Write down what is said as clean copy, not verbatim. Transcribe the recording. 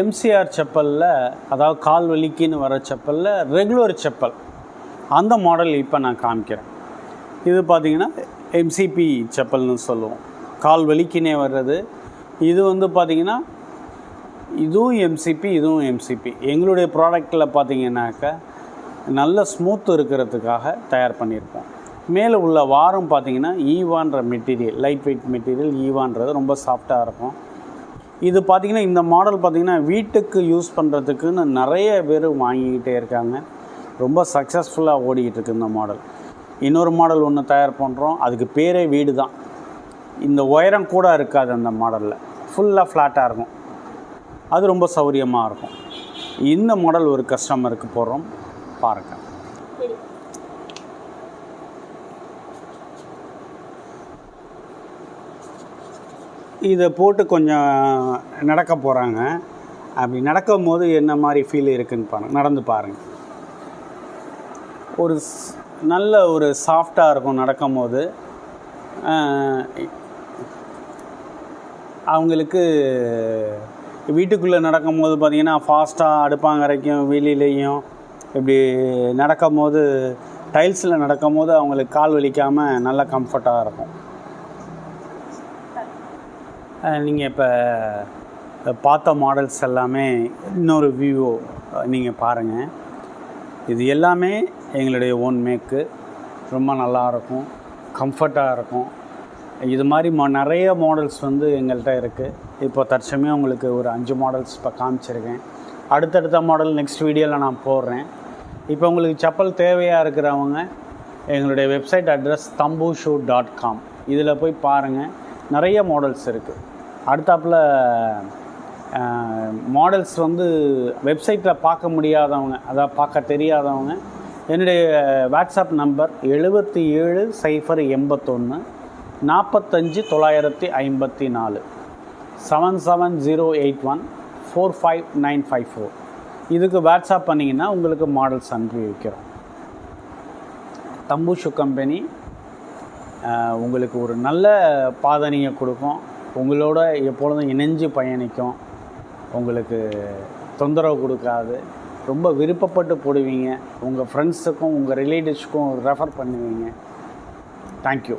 MCR செப்பலில், அதாவது கால் வலிக்குன்னு வர செப்பலில் regular chappal அந்த மாடல் இப்போ நான் காமிக்கிறேன். இது பார்த்திங்கன்னா எம்சிபி செப்பல்னு சொல்லுவோம், கால் வலிக்குன்னே வர்றது. இது வந்து பார்த்திங்கன்னா இதுவும் எம்சிபி, இதுவும் எம்சிபி. எங்களுடைய ப்ராடக்டில் பார்த்திங்கனாக்கா நல்ல ஸ்மூத் இருக்கிறதுக்காக தயார் பண்ணியிருப்போம். மேலே உள்ள வாரம் பார்த்திங்கன்னா ஈவான்ற மெட்டீரியல், லைட் வெயிட் மெட்டீரியல். ஈவான்றது ரொம்ப சாஃப்டாக இருக்கும். இது பார்த்திங்கன்னா இந்த மாடல் பார்த்திங்கன்னா வீட்டுக்கு யூஸ் பண்ணுறதுக்குன்னு நிறைய பேர் வாங்கிக்கிட்டே இருக்காங்க. ரொம்ப சக்ஸஸ்ஃபுல்லாக ஓடிக்கிட்டு இருக்குது இந்த மாடல். இன்னொரு மாடல் ஒன்று தயார் பண்ணுறோம், அதுக்கு பேரே வீடு தான். இந்த உயரம் கூட இருக்காது அந்த மாடலில், ஃபுல்லாக ஃப்ளாட்டாக இருக்கும். அது ரொம்ப சௌகரியமாக இருக்கும். இந்த மாடல் ஒரு கஸ்டமருக்கு போடுறோம், பாருங்கள். இதை போட்டு கொஞ்சம் நடக்க போகிறாங்க. அப்படி நடக்கும் போது என்ன மாதிரி ஃபீல் இருக்குதுன்னு பாருங்கள், நடந்து பாருங்கள். ஒரு நல்ல ஒரு சாஃப்டாக இருக்கும் நடக்கும் போது. அவங்களுக்கு வீட்டுக்குள்ளே நடக்கும் போது பார்த்திங்கன்னா ஃபாஸ்ட்டாக அடுப்பாங்கரைக்கும் வெளியிலையும் இப்படி நடக்கும் போது, டைல்ஸில் நடக்கும் போது அவங்களுக்கு கால் வலிக்காமல் நல்லா கம்ஃபர்ட்டாக இருக்கும். நீங்கள் இப்போ பார்த்த மாடல்ஸ் எல்லாமே இன்னொரு வியூ நீங்கள் பாருங்கள். இது எல்லாமே எங்களுடைய ஓன் மேக்கு. ரொம்ப நல்லாயிருக்கும், கம்ஃபர்ட்டாக இருக்கும். இது மாதிரி நிறைய மாடல்ஸ் வந்து எங்கள்கிட்ட இருக்குது. இப்போ தற்சமயம் உங்களுக்கு ஒரு 5 மாடல்ஸ் இப்போ காமிச்சிருக்கேன். அடுத்தடுத்த மாடல் நெக்ஸ்ட் வீடியோவில் நான் போடுறேன். இப்போ உங்களுக்கு செப்பல் தேவையாக இருக்கிறவங்க எங்களுடைய வெப்சைட் அட்ரஸ் thambushoe.com, இதில் போய் பாருங்கள். நிறைய மாடல்ஸ் இருக்குது. அடுத்தாப்பில் மாடல்ஸ் வந்து வெப்சைட்டில் பார்க்க முடியாதவங்க, அதாவது பார்க்க தெரியாதவங்க, என்னுடைய வாட்ஸ்அப் நம்பர் 77 081 45 954 77081 45954. இதுக்கு வாட்ஸ்அப் பண்ணிங்கன்னா உங்களுக்கு மாடல்ஸ் அனுப்பி வைக்கிறோம். தம்பு ஷூ கம்பெனி உங்களுக்கு ஒரு நல்ல பாதணியை கொடுக்கும். உங்களோட எப்பொழுதும் இணைஞ்சு பயணிக்கும். உங்களுக்கு தொந்தரவு கொடுக்காது. ரொம்ப விருப்பப்பட்டு போடுவீங்க. உங்கள் ஃப்ரெண்ட்ஸுக்கும் உங்கள் ரிலேட்டிவ்ஸுக்கும் ரெஃபர் பண்ணுவீங்க. தேங்க்யூ.